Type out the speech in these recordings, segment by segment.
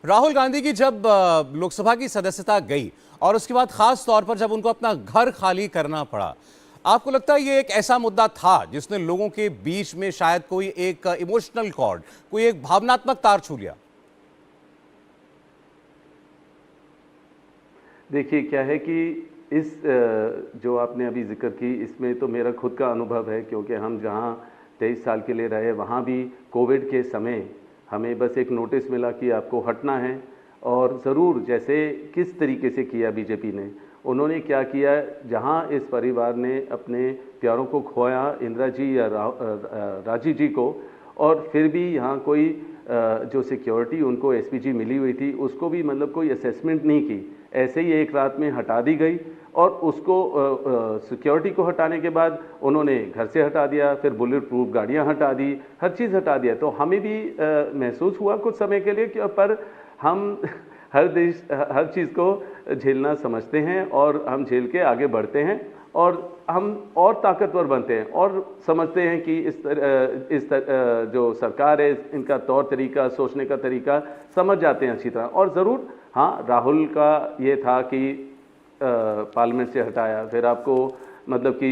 राहुल गांधी की जब लोकसभा की सदस्यता गई और उसके बाद खास तौर पर जब उनको अपना घर खाली करना पड़ा, आपको लगता है ये एक ऐसा मुद्दा था जिसने लोगों के बीच में शायद कोई एक इमोशनल कॉर्ड, कोई एक भावनात्मक तार छू लिया? देखिए क्या है कि इस जो आपने अभी जिक्र की, इसमें तो मेरा खुद का अनुभव है, क्योंकि हम जहाँ 23 साल के लिए रहे वहाँ भी कोविड के समय हमें बस एक नोटिस मिला कि आपको हटना है। और ज़रूर जैसे किस तरीके से किया बीजेपी ने, उन्होंने क्या किया, जहाँ इस परिवार ने अपने प्यारों को खोया, इंदिरा जी या राजीव जी को, और फिर भी यहाँ कोई जो सिक्योरिटी उनको एसपीजी मिली हुई थी उसको भी मतलब कोई असेसमेंट नहीं की, ऐसे ही एक रात में हटा दी गई। और उसको सिक्योरिटी को हटाने के बाद उन्होंने घर से हटा दिया, फिर बुलेट प्रूफ गाड़ियाँ हटा दी, हर चीज़ हटा दिया। तो हमें भी महसूस हुआ कुछ समय के लिए कि पर हम हर चीज़ को झेलना समझते हैं और हम झेल के आगे बढ़ते हैं और हम और ताकतवर बनते हैं और समझते हैं कि जो सरकार है इनका तौर तरीका, सोचने का तरीका समझ जाते हैं अच्छी तरह। और ज़रूर हाँ, राहुल का ये था कि पार्लियामेंट से हटाया, फिर आपको मतलब कि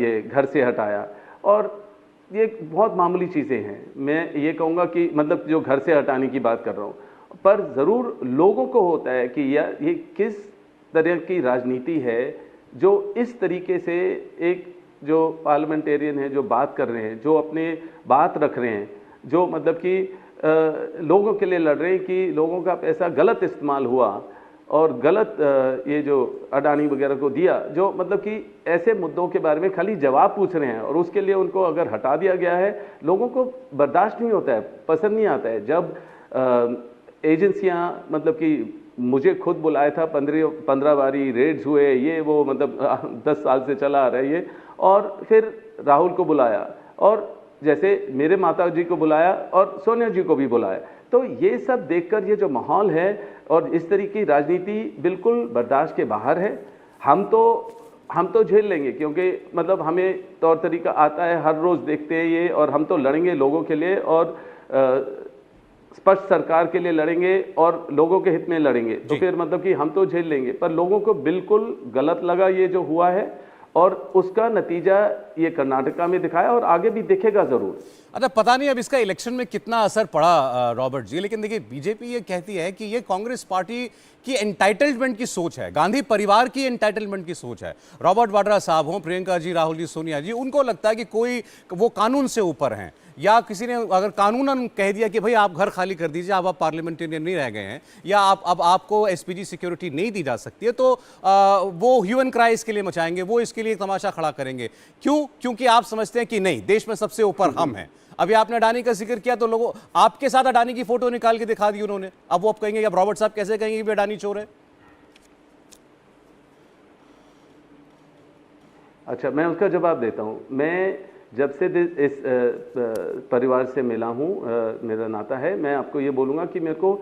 ये घर से हटाया, और ये बहुत मामूली चीज़ें हैं। मैं ये कहूँगा कि मतलब जो घर से हटाने की बात कर रहा हूँ, पर ज़रूर लोगों को होता है कि यार ये किस तरह की राजनीति है जो इस तरीके से एक जो पार्लियामेंटेरियन है, जो बात कर रहे हैं, जो अपने बात रख रहे हैं, जो मतलब कि लोगों के लिए लड़ रहे हैं कि लोगों का पैसा गलत इस्तेमाल हुआ और गलत ये जो अडानी वगैरह को दिया, जो मतलब कि ऐसे मुद्दों के बारे में खाली जवाब पूछ रहे हैं और उसके लिए उनको अगर हटा दिया गया है, लोगों को बर्दाश्त नहीं होता है, पसंद नहीं आता है। जब एजेंसियां मतलब कि मुझे खुद बुलाया था, 15 बारी रेड्स हुए, ये वो मतलब 10 साल से चला आ रहा है ये, और फिर राहुल को बुलाया और जैसे मेरे माता जी को बुलाया और सोनिया जी को भी बुलाया। तो ये सब देखकर ये जो माहौल है और इस तरीके की राजनीति बिल्कुल बर्दाश्त के बाहर है। हम तो झेल लेंगे, क्योंकि मतलब हमें तौर तरीका आता है, हर रोज़ देखते हैं ये, और हम तो लड़ेंगे लोगों के लिए और स्पष्ट सरकार के लिए लड़ेंगे और लोगों के हित में लड़ेंगे। तो फिर मतलब कि हम तो झेल लेंगे, पर लोगों को बिल्कुल गलत लगा ये जो हुआ है, और उसका नतीजा ये कर्नाटका में दिखाया और आगे भी दिखेगा जरूर। अच्छा, पता नहीं अब इसका इलेक्शन में कितना असर पड़ा रॉबर्ट जी, लेकिन देखिए बीजेपी ये कहती है कि ये कांग्रेस पार्टी की एंटाइटलमेंट की सोच है, गांधी परिवार की एंटाइटलमेंट की सोच है। रॉबर्ट वाड्रा साहब हों, प्रियंका जी, राहुल जी, सोनिया जी, उनको लगता है कि कोई वो कानून से ऊपर हैं, या किसी ने अगर कानूनन कह दिया कि भाई आप घर खाली कर दीजिए, आप पार्लियामेंटेरियन नहीं रह गए हैं, या अब आपको एसपीजी सिक्योरिटी नहीं दी जा सकती है, तो वो ह्यूमन क्राइस के लिए मचाएंगे, वो इसके लिए तमाशा खड़ा करेंगे। क्यों? क्योंकि आप समझते हैं कि नहीं, देश में सबसे ऊपर हम हैं। अभी आपने अडानी का जिक्र किया तो लोगों आपके साथ अडानी की फोटो निकाल के दिखा दी उन्होंने, अब वो आप कहेंगे, अब रॉबर्ट साहब कैसे कहेंगे कि अडानी चोर है? अच्छा, मैं उसका जवाब देता हूं। मैं जब से इस परिवार से मिला हूं, मेरा नाता है, मैं आपको ये बोलूँगा कि मेरे को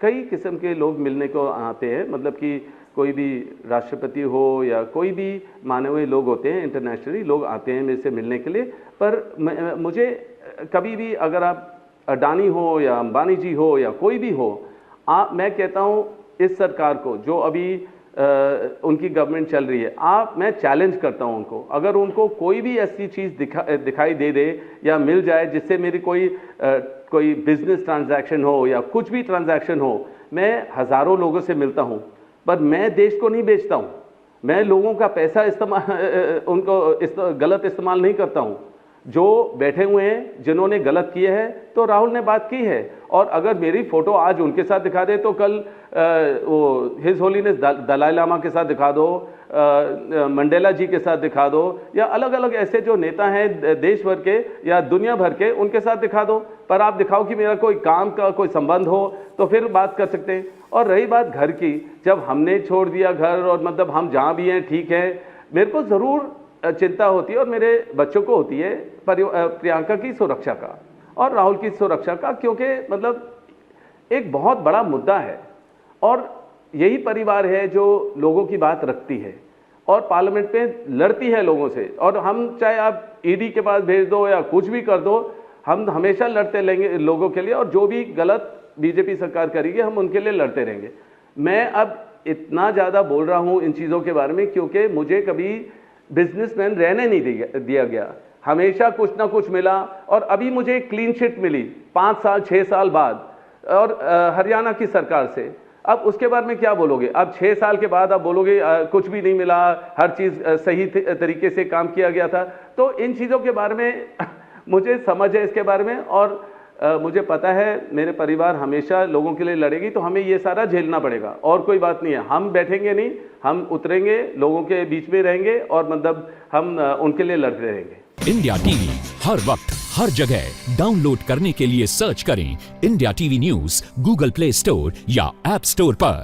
कई किस्म के लोग मिलने को आते हैं, मतलब कि कोई भी राष्ट्रपति हो या कोई भी माने हुए लोग होते हैं, इंटरनेशनली लोग आते हैं मेरे से मिलने के लिए। पर मुझे कभी भी अगर आप अडानी हो या अंबानी जी हो या कोई भी हो, मैं कहता हूँ इस सरकार को जो अभी उनकी गवर्नमेंट चल रही है, मैं चैलेंज करता हूं उनको, अगर उनको कोई भी ऐसी चीज़ दिखाई दे या मिल जाए जिससे मेरी कोई बिजनेस ट्रांजैक्शन हो या कुछ भी ट्रांजैक्शन हो, मैं हज़ारों लोगों से मिलता हूं, पर मैं देश को नहीं बेचता हूं, मैं लोगों का पैसा गलत इस्तेमाल नहीं करता हूं। जो बैठे हुए हैं, जिन्होंने गलत किए हैं, तो राहुल ने बात की है, और अगर मेरी फोटो आज उनके साथ दिखा दे तो कल वो हिज होलीनेस दलाई लामा के साथ दिखा दो, मंडेला जी के साथ दिखा दो, या अलग अलग ऐसे जो नेता हैं देश भर के या दुनिया भर के, उनके साथ दिखा दो। पर आप दिखाओ कि मेरा कोई काम का कोई संबंध हो तो फिर बात कर सकते हैं। और रही बात घर की, जब हमने छोड़ दिया घर और मतलब हम जहाँ भी हैं ठीक है, मेरे को ज़रूर चिंता होती है और मेरे बच्चों को होती है प्रियंका की सुरक्षा का और राहुल की सुरक्षा का, क्योंकि मतलब एक बहुत बड़ा मुद्दा है और यही परिवार है जो लोगों की बात रखती है और पार्लियामेंट में लड़ती है लोगों से। और हम चाहे आप ईडी के पास भेज दो या कुछ भी कर दो, हम हमेशा लड़ते लेंगे लोगों के लिए, और जो भी गलत बीजेपी सरकार करेगी, हम उनके लिए लड़ते रहेंगे। मैं अब इतना ज़्यादा बोल रहा हूँ इन चीज़ों के बारे में क्योंकि मुझे कभी बिजनेसमैन रहने नहीं दिया गया, हमेशा कुछ ना कुछ मिला। और अभी मुझे एक क्लीन चिट मिली 5 साल 6 साल बाद, और हरियाणा की सरकार से। अब उसके बारे में क्या बोलोगे? अब 6 साल के बाद आप बोलोगे कुछ भी नहीं मिला, हर चीज़ सही तरीके से काम किया गया था। तो इन चीज़ों के बारे में मुझे समझ है इसके बारे में, और मुझे पता है मेरे परिवार हमेशा लोगों के लिए लड़ेगी, तो हमें ये सारा झेलना पड़ेगा और कोई बात नहीं है। हम बैठेंगे नहीं, हम उतरेंगे, लोगों के बीच में रहेंगे और मतलब हम उनके लिए लड़ते रहेंगे। इंडिया टीवी हर वक्त हर जगह डाउनलोड करने के लिए सर्च करें India TV news Google play store या ऐप स्टोर पर।